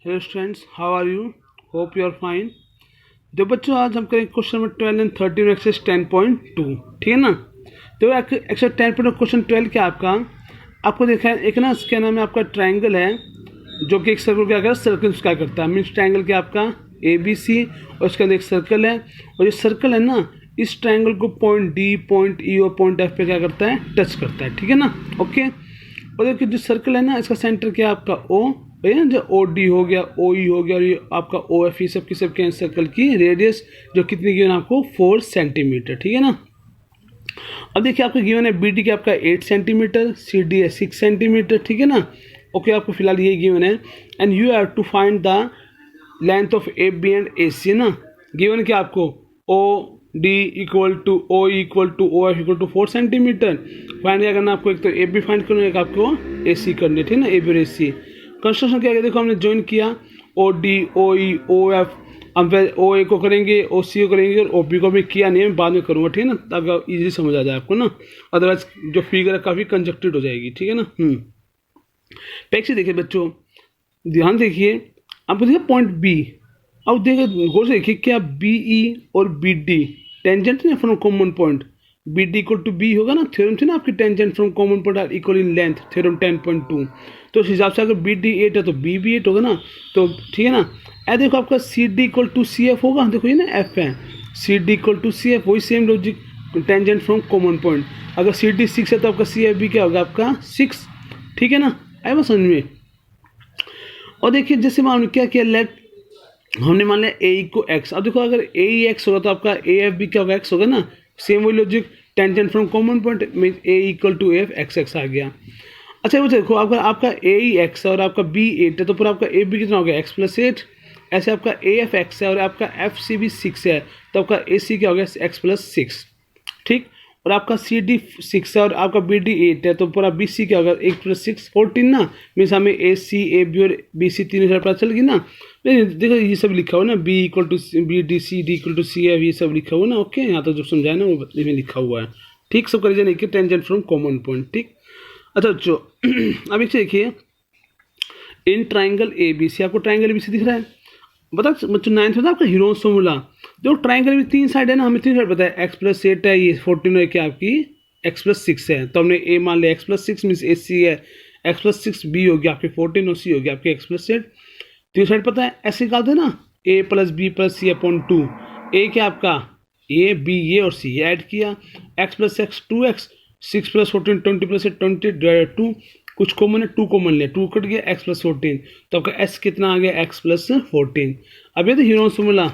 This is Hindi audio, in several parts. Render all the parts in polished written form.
Hello students, how are you? Hope you are fine. तो बच्चों, आज हम करेंगे क्वेश्चन नंबर 12 एंड 13 एक्सरसाइज 10.2। ठीक है ना। तो एक्सरसाइज 10.2 क्वेश्चन 12 क्या आपका, आपको देखा है एक ना, क्या नाम है आपका, ट्राइंगल है जो कि एक सर्कल क्या करता है, सर्कल क्या करता है, मीन्स ट्राइंगल क्या आपका ABC, और उसके अंदर एक सर्कल है, और ये सर्कल है ना, इस ट्राइंगल को पॉइंट D, पॉइंट E और पॉइंट F पे क्या करता है, टच करता है। ठीक है ना, ओके। और देखिए जो सर्कल है ना, इसका सेंटर क्या है आपका O, भैया जो OD हो गया, OE हो गया, और ये आपका OF, ये सब की सब क्या सर्कल की रेडियस जो कितनी गिवन आपको 4 सेंटीमीटर। ठीक है ना। अब देखिए आपको गिवन है BD का आपका 8 सेंटीमीटर, CD है 6 सेंटीमीटर। ठीक है ना, ओके। आपको फिलहाल ये गिवन है, and you have to find the length of AB and AC है ना। गिवन क्या आपको OD equal to OE equal to OF equal to 4 centimetre. फाइंड क्या करना आपको, एक तो AB फाइंड करना है, एक आपको AC करनी है। ठीक है ना, AB और AC। कंस्ट्रक्शन क्या है, देखो हमने ज्वाइन किया OD OE OF, हम फिर OA को करेंगे, OC को करेंगे, और OB को भी किया नहीं है, बाद में करूँगा। ठीक है ना, ताकि इजीली समझ आ जाए आपको ना, अदरवाइज जो फिगर है काफ़ी कंजक्टेड हो जाएगी। ठीक है ना। पैक्सी देखिए बच्चों, ध्यान देखिए, आपको देखिए पॉइंट B। अब देखिए गौर से देखिए, क्या BE और BD टेंजेंट है from common point. BD equal to B होगा ना, थ्योरम थी ना आपकी, tangent from common point are equal in length, theorem 10.2। तो उस हिसाब से अगर BD 8 है तो B भी 8 होगा ना, तो ठीक है ना। ऐ देखो आपका CD इक्वल टू CF होगा, देखो ये ना F है, CD इक्वल टू CF, वही same logic, tangent from common point. अगर CD 6 है तो आपका CF भी क्या होगा, आपका 6। ठीक है ना, आया बस समझ में। और देखिए जैसे मान क्या किया, लेट हमने मान लिया ए को एक्स। अब देखो अगर ए एक्स होगा तो आपका ए एफ भी क्या होगा, एक्स होगा ना। सेम वही logic, tangent from common point mean A equal to F X X आ गया। अच्छा वो देखो आपका ए एक्स है और आपका बी 8 है, तो पूरा आपका ए बी कितना हो गया, एक्स प्लस 8। ऐसे आपका ए एफ एक्स है और आपका एफ सी भी 6 है, तो आपका ए सी क्या हो गया, एक्स प्लस 6। ठीक। और आपका सी डी 6 है और आपका बी डी 8 है, तो पूरा बी सी क्या होगा, 8 प्लस 6 14 ना। मीन्स हमें ए सी ए बी और बी सी तीनों साइड पता चल गई ना। देखो ये सब लिखा हुआ ना, B equal to B D C D equal to C F, ये सब लिखा हुआ ना। ओके, यहाँ तक जो समझाया ना वो इसमें लिखा हुआ है। ठीक, सब करीजन एक टेंजेंट फ्रॉम कॉमन पॉइंट। ठीक। अच्छा जो अब एक देखिए, इन ट्राइंगल ए बी सी, आपको ट्राइंगल ए बी सी दिख रहा है, बता बच्चों 9th में था आपका हीरोन्स फॉर्मूला। जो ट्राइंगल में 3 साइड है ना, हमें 3 साइड पता है, एक्स प्लस 8 है, ये 14 है, क्या आपकी एक्स प्लस 6 है, तो हमने ए मान लिया एक्स प्लस 6 मीन्स ए सी है, एक्स प्लस 6 बी हो गया आपकी 14 और सी हो गया आपकी एक्स प्लस 8। 3 साइड पता है, ऐसे निकालते हैं ना, ए प्लस बी प्लस सी अपॉन 2। ए क्या आपका ए बी ये और सी, ये ऐड किया, x plus x 2x, 6 plus 14 20 plus 20 divide 2, कुछ कॉमन है 2 कॉमन लिया, 2 कट गया, एक्स प्लस 14, तो आपका एस कितना आ गया, एक्स प्लस 14। अब ये तो Heron's formula,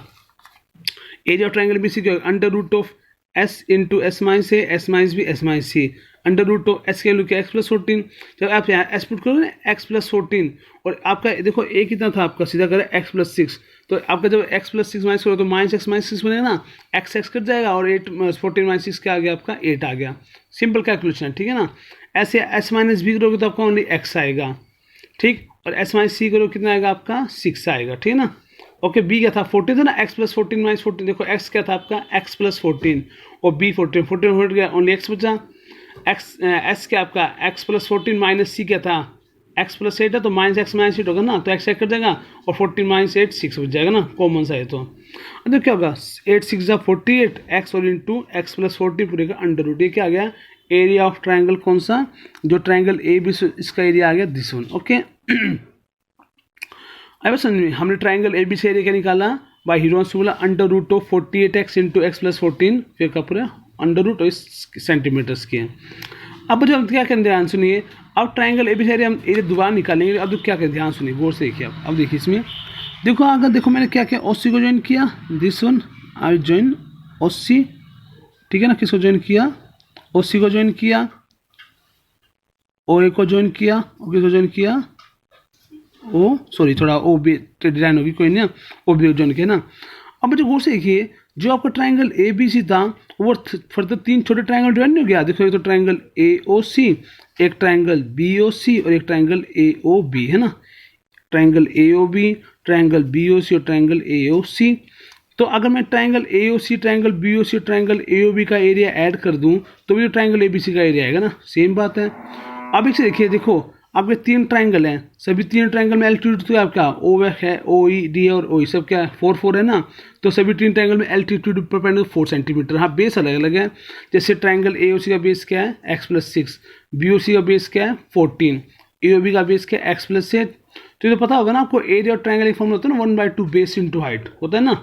area of triangle B C क्या, under root of S into S minus A, S minus B, S minus C, under root of S के वैल्यू क्या, एक्स प्लस 14। जब आप यहाँ एस पुट करोगे ना, एक्स प्लस 14, और आपका देखो ए कितना था आपका, सीधा करें एक्स प्लस 6, तो आपका जब एक्स प्लस 6 माइनस करो तो माइनस एक्स 6 बनेगा ना, एक्स एक्स कट जाएगा, और 8 14 माइनस 6 क्या आ गया आपका 8 आ गया। Simple calculation. ठीक है ना। ऐसे एस माइनस बी करोगे तो आपका ओनली एक्स आएगा। ठीक। और एस माइनस सी करोगे कितना आएगा आपका 6 आएगा। ठीक है ना। ओके, बी क्या था 14 था ना, एक्स प्लस 14 माइनस 14, देखो एक्स क्या था आपका एक्स प्लस 14 और बी 14 14 हट गया, ओनली एक्स बचा। एक्स एस क्या आपका एक्स प्लस 14 माइनस सी क्या था एक्स प्लस 8 है, तो माइनस एक्स माइनस 8 होगा ना, तो एक्स कट जाएगा, और 14 माइनस 8 6 बच जाएगा ना, कॉमन सा है। तो अब क्या होगा, 8 6 48, एक्स और इंटू एक्स प्लस 14 पूरे का अंडर रूट, ये क्या आ गया, एरिया ऑफ ट्राइंगल कौन सा, जो ट्राइंगल ए बी, इसका एरिया आ गया दिस वन। ओके, अब समझ में, हमने ट्राइंगल ए बी से एरिया क्या निकाला, by Heron's formula, under root of 48x into x plus 14, फिर का पूरा अंडर रूट और सेंटीमीटर्स के। अब जो हम क्या करें, ध्यान सुनिए, अब ट्राइंगल ए बी से एरिया हम एरिया दोबारा निकालेंगे। अब क्या करें, ध्यान सुनिए, गौर से देखिए। अब देखिए इसमें देखो, अगर देखो मैंने क्या किया, OC को ज्वाइन किया, this one I join OC। ठीक है ना, किसको ज्वाइन किया, OC को ज्वाइन किया, OA को ज्वाइन किया, और किसको ज्वाइन किया, ओ सॉरी थोड़ा ओ बी डिजाइन होगी, कोई नहीं, ओ बी ज्वाइन किया ना। अब जो गौर से देखिए, जो आपका ट्राइंगल ए बी सी था वो फर्दर 3 छोटे ट्राइंगल ज्वाइन नहीं हो गया। देखो, एक तो ट्राइंगल ए ओ सी, एक ट्राइंगल बी ओ सी, और एक ट्राइंगल ए ओ बी, है ना, triangle A O B, triangle B O C और ट्राइंगल ए ओ सी। तो अगर मैं triangle A O C, triangle B O C, triangle A O B का एरिया ऐड कर दूं, तो भी ट्राइंगल ए बी सी का एरिया आएगा ना, सेम बात है। अब इसे देखिए, देखो आपके 3 ट्राइंगल हैं, सभी 3 ट्राइंगल में एल्टीट्यूड तो आपका ओ है, ओ ई डी और ओ ई सब क्या है 4 4 है ना, तो सभी 3 ट्राइंगल में एल्टीट्यूड परपेंडिकुलर 4 सेंटीमीटर। हाँ बेस अलग अलग है, जैसे ट्राइंगल ए ओ सी का बेस क्या है x+6, बी ओ सी का बेस क्या है 14, ए ओ बी का बेस क्या है x+8। तो ये तो पता होगा ना आपको, एरिया ऑफ ट्राइंगल एक फॉर्म होता है ना 1/2 बेस इंटू हाइट होता है ना,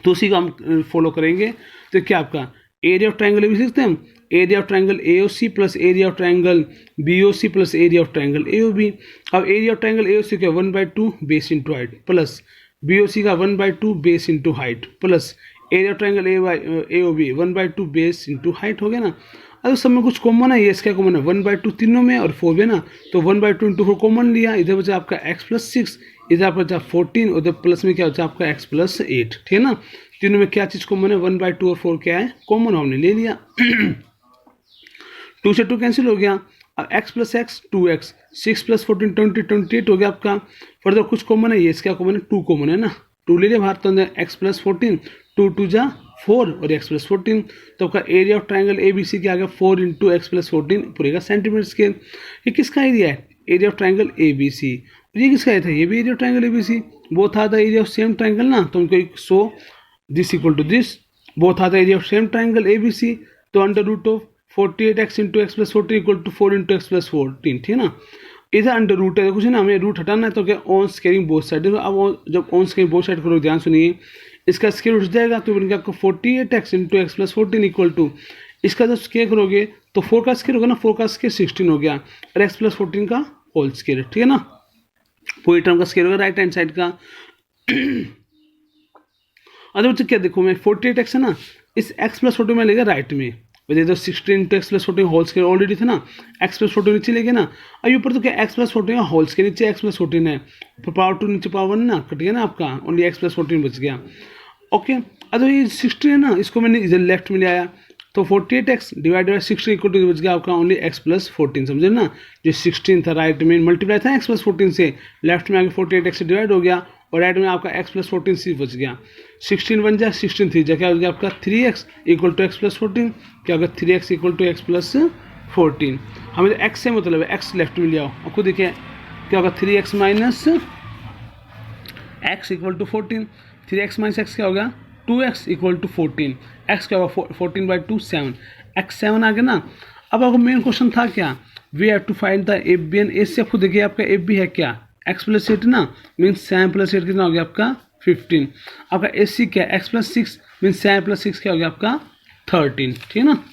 तो उसी को हम फॉलो करेंगे। तो क्या आपका एरिया ऑफ ट्राइंगल भी सीखते हैं हम, area of triangle A O C plus area of triangle B O C plus area of triangle A O B. अब area of triangle A O C का 1/2 base into height plus B O C का 1/2 base into height plus area of triangle A O B 1/2 base into height हो गया ना। अगर सब में कुछ कॉमन है, ये इसका कॉमन है 1/2 तीनों में और 4 में ना, तो 1/2 इंटू 4 कॉमन लिया, इधर बचा आपका x+6, इधर आपका बचा 14, उधर प्लस में क्या बचा आपका x+8, ठीक है ना। तीनों में क्या चीज़ कॉमन है 1/2 और 4 क्या है कॉमन, हमने ले लिया 2 से 2 कैंसिल हो गया। अब x+x 2x, 6+14 20 28 हो गया आपका। फर्दर कुछ कॉमन है, ये इसका कॉमन है 2 कॉमन है ना, 2 ले लिया बाहर, तो x+14 2 2 जा 4 और x+14, तो आपका area of triangle A B C क्या आ गया 4 इंटू x+14 पूरे का सेंटीमीटर स्केल। ये किसका एरिया है, area of triangle A B C. ये किसका एरिया था, ये भी area of triangle A B C, both are the area of same triangle ना, तो उनको so this equal to this, both are the area of same triangle A B C, तो under root of 48x into x+14 equal to 4 into x+14, ठीक है ना। इधर अंडर रूट है, कुछ है ना, हमें रूट हटाना है, तो क्या ऑन स्केयरिंग बोथ साइड। अब जब ऑन स्केयरिंग बोथ साइड करोगे, ध्यान सुनिए, इसका स्केयर उठ जाएगा तो बन गया आपको 48x into x+14 equal to, इसका जब स्केयर करोगे तो 4 का स्केयर होगा ना, 4 का स्केयर 16 हो गया और x+14 का होल स्केयर, ठीक है ना। पूरी टर्म का स्केयर होगा राइट हैंड साइड का। अरे बच्चे क्या देखो, मैं 48x है ना, इस x+14 में लेगा राइट में, इधर 16 into x+14 whole square already था ना, x+14 नीचे लेके ना, अब ऊपर तो क्या x+14 का होल स्केयर, नीचे x+14 है, पावर 2 नीचे पावर 1 ना, कट गया ना आपका, ओनली x+14 बच गया। ओके, अब ये 16 है ना, इसको मैंने इधर लेफ्ट में ले आया, तो 48x divided by 16 equal to बच गया आपका ओनली x+14, समझे ना। जो 16 था राइट में मल्टीप्लाई था x+14 से, लेफ्ट में आगे 48x से डिवाइड हो गया और राइट में आपका x+14 सिर्फ बच गया। 16 बन जाए 16 3 जा, क्या हो गया आपका 3x इक्वल टू x+14, क्या होगा 3x इक्वल टू x+14। हमें तो x से मतलब है, x लेफ्ट में ले आओ, आपको देखिए क्या होगा 3x minus x equal to 14, 3x minus x क्या होगा 2x इक्वल टू 14, x क्या होगा 14/2 7, x 7 आ गया ना। अब आपको मेन क्वेश्चन था क्या, we have to find the F B N, इससे आपको देखिए आपका एफ बी है क्या x+8 ना, मीन्स 7+8 कितना हो गया आपका 15, आपका एस सी क्या x+6 मीन्स 7+6 क्या हो गया आपका 13, ठीक है ना।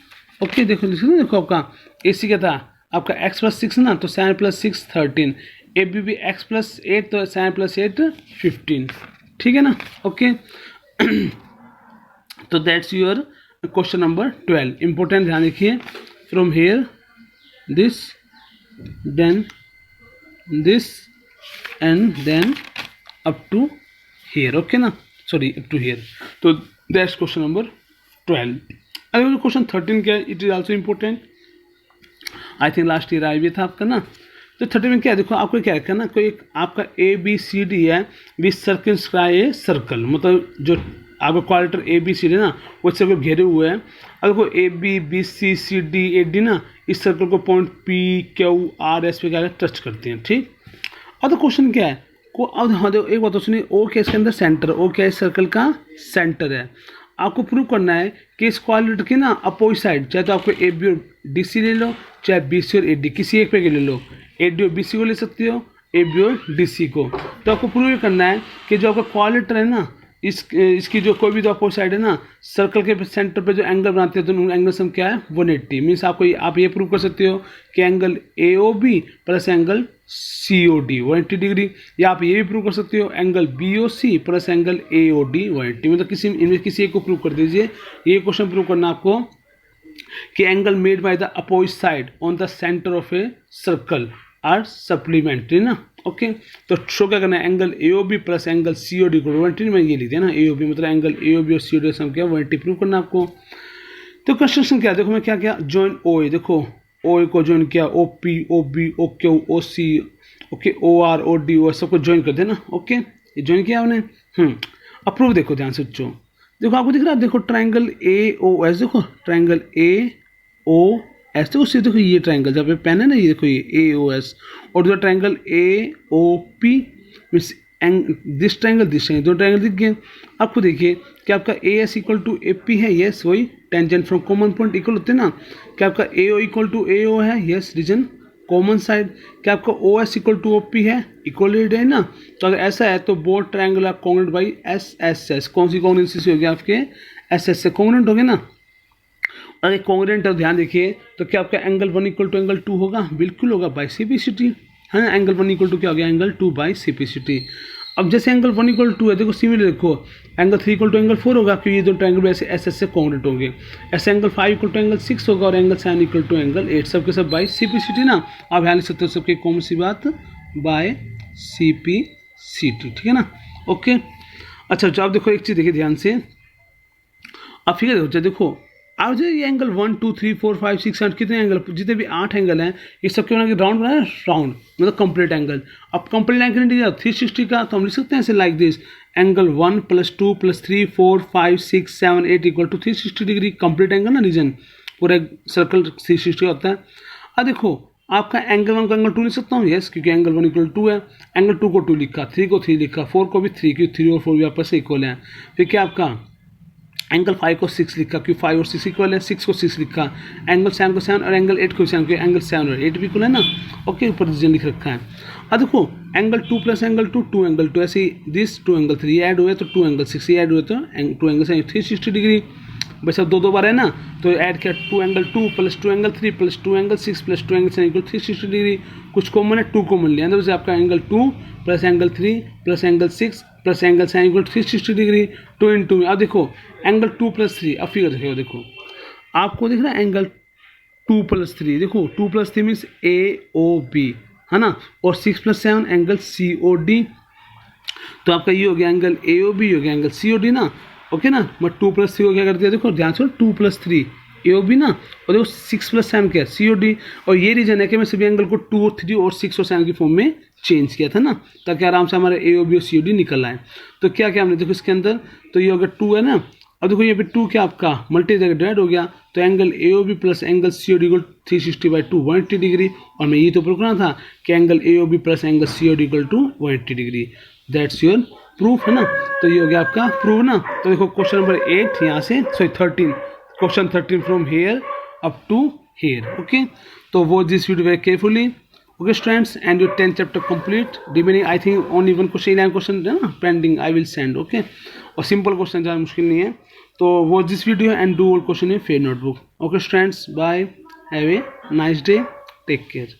ओके देखो देखो आपका ए सी क्या था आपका x+6 ना, तो 7+6 13, ए बी भी x+8 तो 7+8 15, ठीक है ना। ओके तो that's your question number 12, important ध्यान रखिए, from here this then this and then up to here, okay ना, सॉरी अप टू हेयर, तो दैट्स क्वेश्चन नंबर 12। अगर क्वेश्चन 13 क्या है, it is also important, I think last year आया भी था आपका ना। तो 13 में क्या है, देखो आपको क्या है ना, कोई एक आपका ए बी सी डी है, विच सर्कल ए सर्कल, मतलब जो आपका क्वाड्रेटर ए बी सी डी ना वो सर्कल घेरे हुए हैं। अब देखो A B B C C D A D ना, इस सर्कल को point P Q R S पे क्या टच करते हैं, ठीक। अब तो क्वेश्चन क्या है को, अब हाँ देखो एक बात तो सुनिए, ओ क्या इसके अंदर सेंटर, ओ क्या इस सर्कल का सेंटर है। आपको प्रूव करना है कि इस क्वाड्रेटर की ना अपोजिट साइड, चाहे तो आपको ए बी और डी सी ले लो, चाहे बी सी और ए डी, किसी एक पे के ले लो, ए डी और बी सी को ले सकते हो, ए बी और डी सी को। तो आपको प्रूव करना है कि जो आपका क्वाड्रेटर है ना, इसकी जो कोई भी दो अपोजिट साइड है ना, सर्कल के सेंटर पे जो एंगल बनाते हैं तो उन एंगल सम क्या है 180, मीन्स आपको आप ये प्रूव कर सकते हो कि angle A O B plus angle C O D 180 degree, या आप ये भी प्रूव कर सकते हो angle B O C plus angle A O D 180, मतलब किसी एक को प्रूव कर दीजिए। ये क्वेश्चन प्रूव करना आपको कि angle made by the opposite side on the centre of a circle are supplementary ना। ओके तो शो क्या करना है, angle A O B plus angle C O D को 180 में ये लिख दिया ना, ए ओ बी मतलब एंगल ए ओ बी और सी ओ डी सम क्या 180 प्रूव करना आपको। तो कंस्ट्रक्शन क्या है, देखो मैं क्या क्या जॉइन ओ ए, देखो ओ ए को ज्वाइन किया, O P O B O Q O C, okay O R O D O सबको ज्वाइन कर देना। ओके ये ज्वाइन किया आपने। अप्रूव देखो ध्यान से देखो आपको दिख रहा है, देखो ट्राइंगल ए ओ एस, देखो ट्राइंगल ए ओ ऐसे उससे देखो ये ट्रायंगल जहाँ पे पेन है ना, ये देखो ये AOS, और जो triangle AOP means this triangle दो ट्रायंगल दिख गए आपको। देखिए कि आपका AS इक्वल टू AP है, यस वही tangent from common point equal होते हैं ना। क्या आपका AO इक्वल टू AO है, यस रीजन कॉमन साइड। क्या आपका OS इक्वल टू OP है, इक्वल है ना। तो अगर ऐसा है तो both triangle are congruent by SSS। कौन सी कॉन्ग्रुएंसी से हो गया आपके SS से कॉन्ग्रुएंट हो गए ना। अगर कॉन्ग्रुएंट है ध्यान देखिए तो क्या आपका एंगल 1 इक्वल टू एंगल 2 होगा, बिल्कुल होगा बाई CPCT है ना। एंगल 1 इक्वल टू क्या हो गया, एंगल 2 बाई CPCT। अब जैसे एंगल 1 इक्वल 2 है, देखो सिमिलर देखो एंगल 3 इक्वल टू एंगल 4 होगा क्योंकि ये दो ट्रायंगल ऐसे SS से कॉन्ग्रुएंट होंगे। ऐसे एंगल 5 इक्वल टू एंगल 6 होगा और एंगल 7 इक्वल टू एंगल 8, सबके सब बाई CPCT ना। आप ध्यान लिख सकते हो सबकी कौन सी बात, बाय CPCT, ठीक है ना। ओके अच्छा आप देखो एक चीज़ देखिए ध्यान से, अब फिगर देखो अब जो ये एंगल 1 2 3 4 5 6 7 कितने एंगल, जितने भी 8 एंगल हैं ये सबके बना के राउंड बनाए, राउंड मतलब कंप्लीट एंगल। अब कंप्लीट एंगल नहीं 360 का, तो हम लिख सकते हैं ऐसे like this, angle 1 + 2 + 3 4 5 6 7 8 equal to 360 degree complete angle ना, रीजन पूरा सर्कल 360 होता है। अब देखो आपका एंगल 1 को एंगल 2 लिख सकता हूँ, यस क्योंकि एंगल 1 इक्वल 2 है। एंगल 2 को 2 लिखा, 3 को 3 लिखा, 4 को भी 3 क्योंकि 3 और 4 भी आपस में इक्वल हैं। फिर क्या आपका एंगल 5 को 6 लिखा क्योंकि 5 और 6 इक्वल है, 6 को 6 लिखा, एंगल 7 को 7 और एंगल 8 को 7 क्योंकि एंगल 7 और 8 भी इक्वल है ना। ओके ऊपर रीजन लिख रखा है। अब देखो एंगल 2 + एंगल 2 2 एंगल 2, ऐसे दिस 2 एंगल 3 ऐड हुए तो 2 एंगल 6 ऐड हुए तो 2 एंगल 360 डिग्री। बस अब दो बार है ना, तो ऐड किया 2 angle 2 + 2 angle 3 + 2 angle 6 + 2 angle 7 equal 360 degree. कुछ कॉमन है 2 कॉमन लिया, तो आपका angle 2 + angle 3 + angle 6 + angle 7 equal 360 degree. 2 × 2 में अब देखो एंगल 2 + 3, अब फिगर देखो, देखो आपको दिख रहा है एंगल 2 + 3, देखो 2 + 3 मीन्स AOB है ना, और 6 + 7 एंगल COD। तो आपका ये हो गया एंगल AOB, हो गया एंगल COD ना। ओके ना, मैं 2 + 3 को क्या कर दिया, देखो ध्यान से 2 + 3 AOB ना, और देखो 6 + 7 क्या COD। और ये रीजन है कि मैं सभी एंगल को 2 और 3 और 6 और 7 की फॉर्म में चेंज किया था ना, ताकि आराम से हमारे AOB और COD निकल आए। तो क्या क्या हमने देखो इसके अंदर, तो ये हो गया 2 है ना। अब देखो यहाँ पे 2 क्या आपका मल्टी जगह डिवाइड हो गया, तो angle AOB + angle COD equal 360/2 180 degree. और मैं ये तो प्रूव करना था कि angle AOB + angle COD equal to 180 degree. That's your proof है ना। तो ये हो गया आपका प्रूफ ना। तो देखो क्वेश्चन नंबर 8 यहाँ से, sorry 13, question 13 from here up to here. Okay, तो watch this video very carefully. Okay students, and your 10th chapter complete. Remaining I think only 1 question है ना pending, I will send. Okay, और सिंपल क्वेश्चन ज़्यादा मुश्किल नहीं है। तो watch this video and do all question in fair notebook. Okay students, bye, have a nice day, take care.